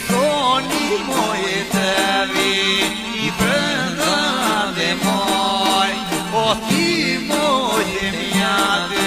thoni moj të vin I brënda dhe moj O ti moj e mjate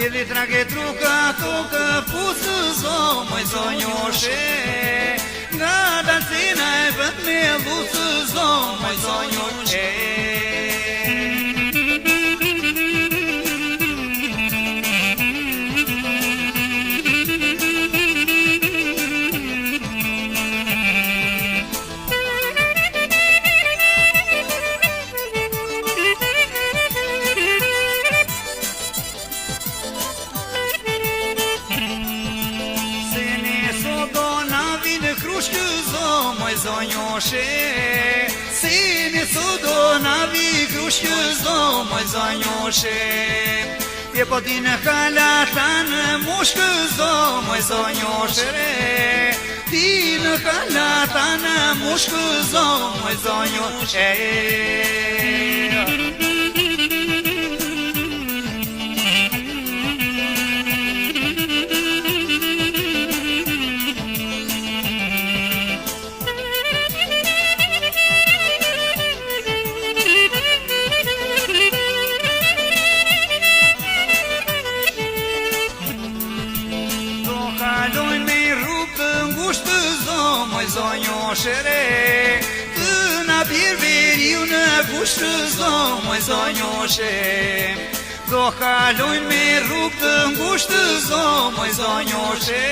Ili trage truka toka pusë zo moj zonjoshe Nga dancina e bët me lusë zo moj zonjoshe Sini sudo navi krushkë zo moj zonjoshe Je po ti në halatan mushkë zo moj zonjoshe Ti në halatan mushkë zo moj zonjoshe Të na pirveriu në kushtë zo moj zonjoshe Do kalojnë me rrugë të ngushtë zo moj zonjoshe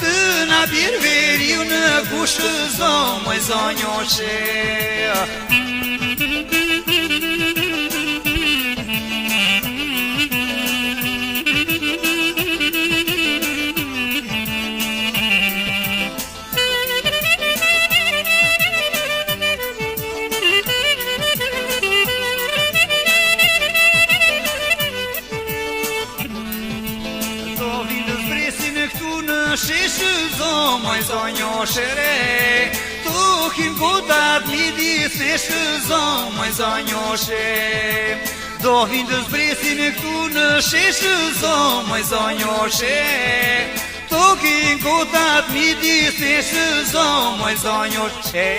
Të na pirveriu në kushtë zo moj zonjoshe zonjoshe re, tukin gotat midis në shëzon, moj zonjoshe. Do vinë të zbresin e këtu në shëzon, moj zonjoshe. Tukin gotat midis në shëzon, moj zonjoshe.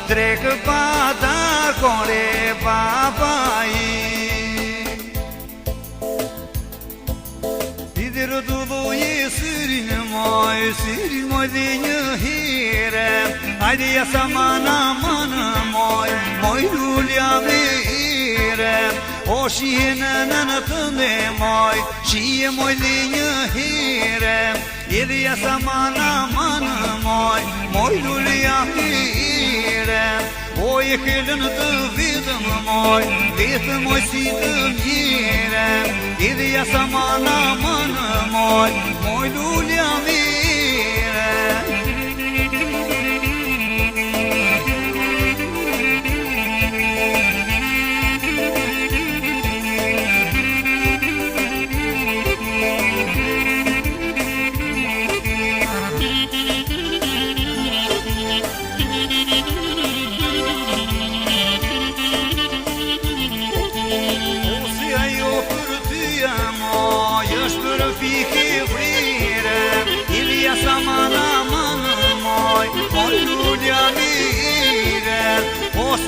Drek badar kore babai Idir duluye syrin moj dhe një hire Ajde jasaman aman moj lulja me hire O shie në tënde shie moj dhe një hire Idhe jasaman aman moj lulja me hire O e këllën të vitëm moj si të mjire Idhe jasaman aman moj lulja mire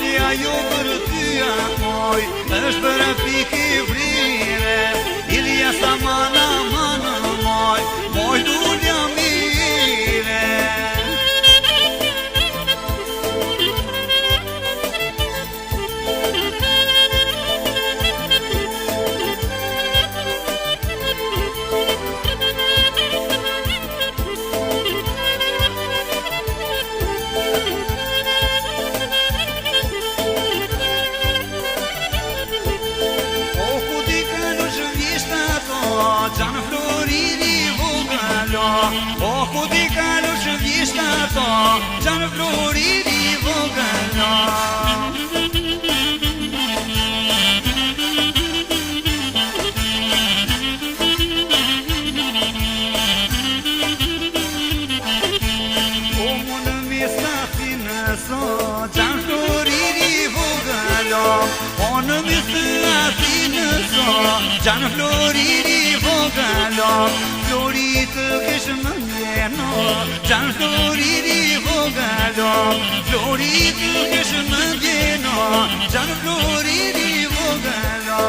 Si ajo për tyja moj, është për piki vrire Ilja sa mana moj dulja mire Gjanë floriri vogalo O ku di kalu që vjeshta to Gjanë floriri vogalo O mu në mesati nëso Gjanë floriri vogalo O në mesati nëso Gjanë floriri vogalo Floritë kishë më njeno Gjanë floriri vogalo Floritë kishë më njeno Gjanë floriri vogalo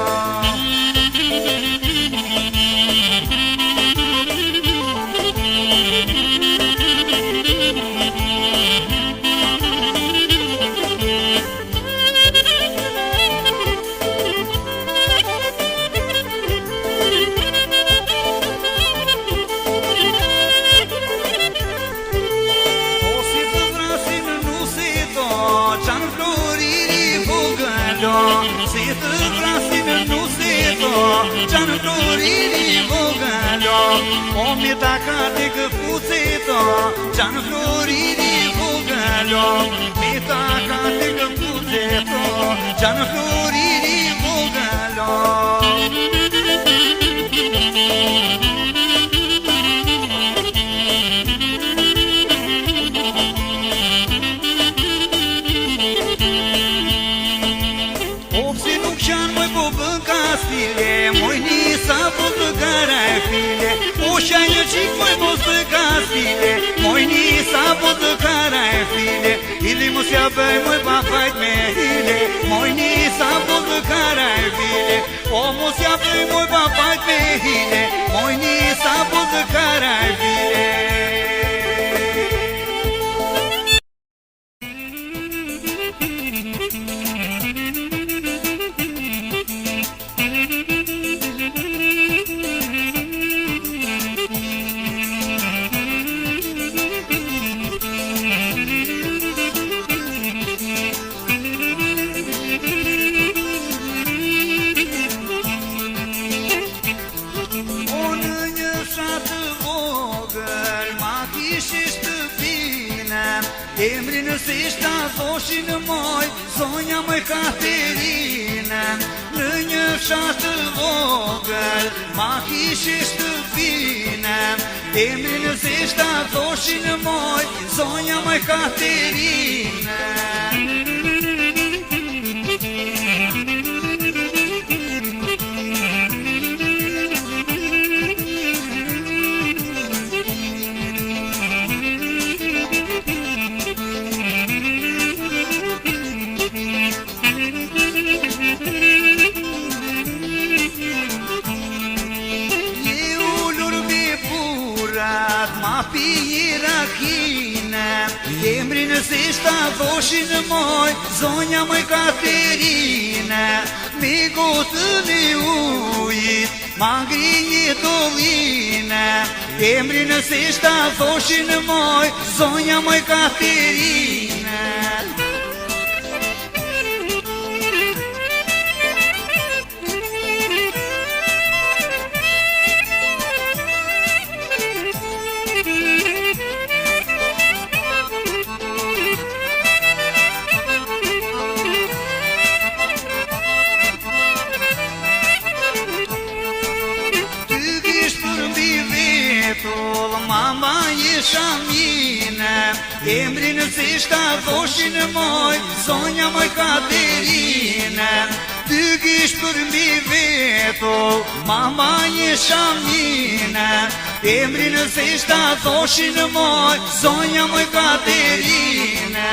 Si të vrasin në nuseto Gjanë floriri vogalo vogallo, o mi takati këpucito, qanë floriri vogallo, mi takati këpucito, qanë floriri vogallo. Moj nisa po të gara e file, usha një qik moj po të kastile, moj nisa po të gara e file, ili mos ja bëj moj pa fajt me hile, moj nisa po të gara e file, o mos ja bëj moj pa fajt me hile, moj nisa po të gara e file. Emri nëse ishta thoshin moj, zonja moj Katerina, në një fshat të vogël, ma kishish të fina. Emri nëse ishta thoshin moj, zonja moj Katerina. Emri nëse ishta thoshin moj, zonja moj Katerina, me gotën e ujit, ma ngri një dolina. Emri nëse ishta thoshin moj, zonja moj Katerina. Mama jesha mine, emri nëse ishta thoshin moj, zonja moj Katerina. Ty kish për mbi veto, mama jesha mine, emri nëse ishta thoshin moj, zonja moj Katerina.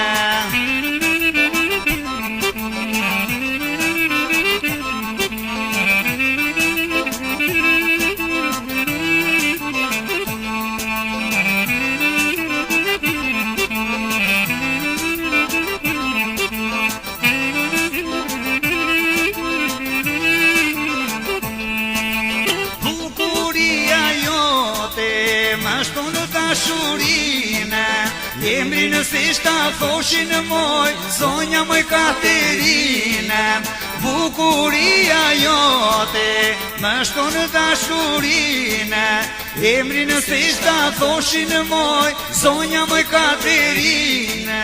Emri nëse ishta thoshin moj, zonja moj Katerina. Bukuria jote më shton dashurina. Emri nëse ishta thoshin moj, zonja moj Katerina.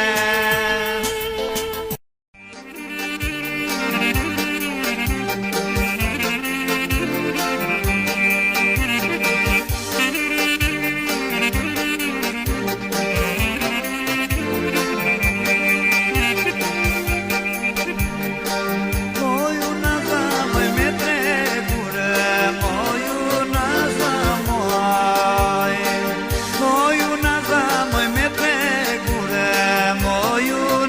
You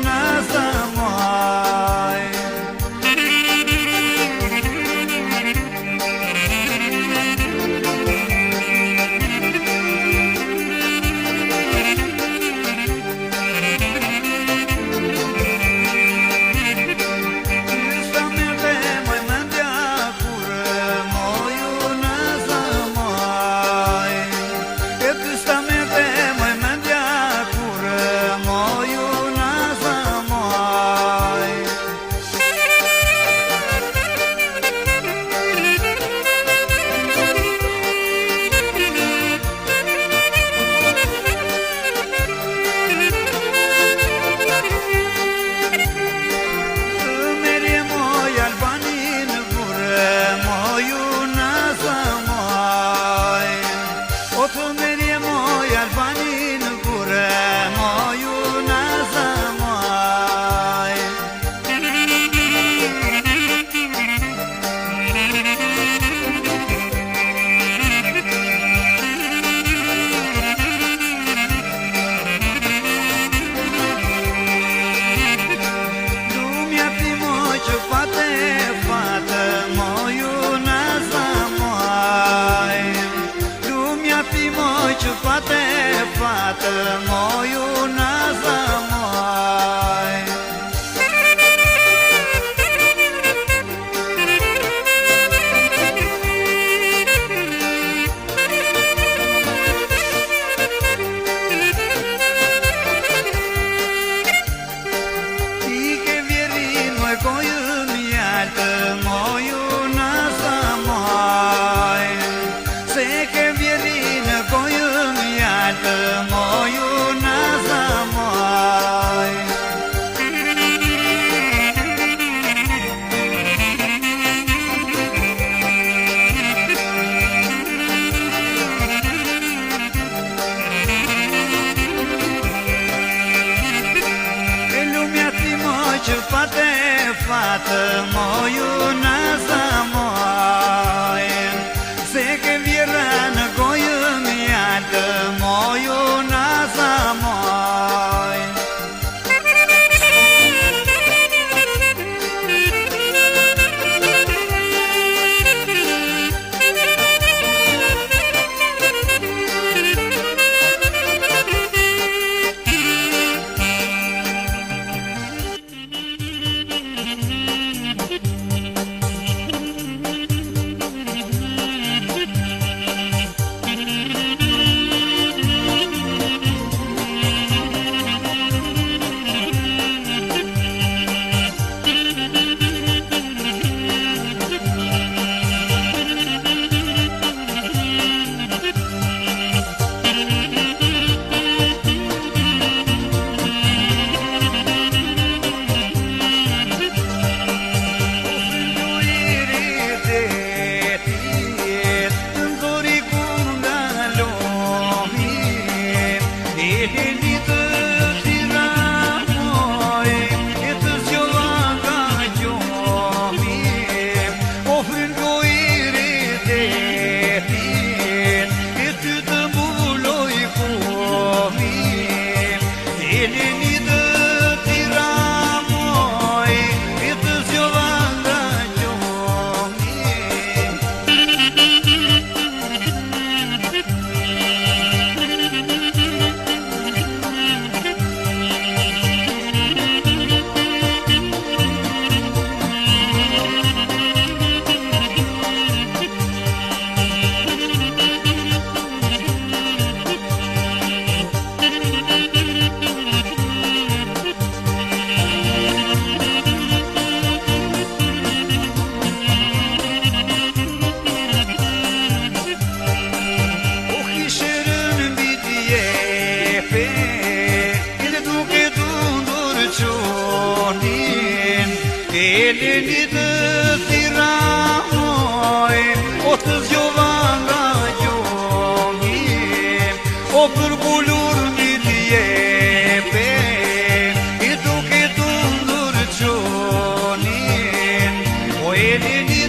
moju në zamojnë, se ke vjera në gojë mjallë, moju në zamojnë. Eleni të thiramoj, o të zgjova nga gjongim, o përbulur një t'jepe, i duke të ndurqonin, o eleni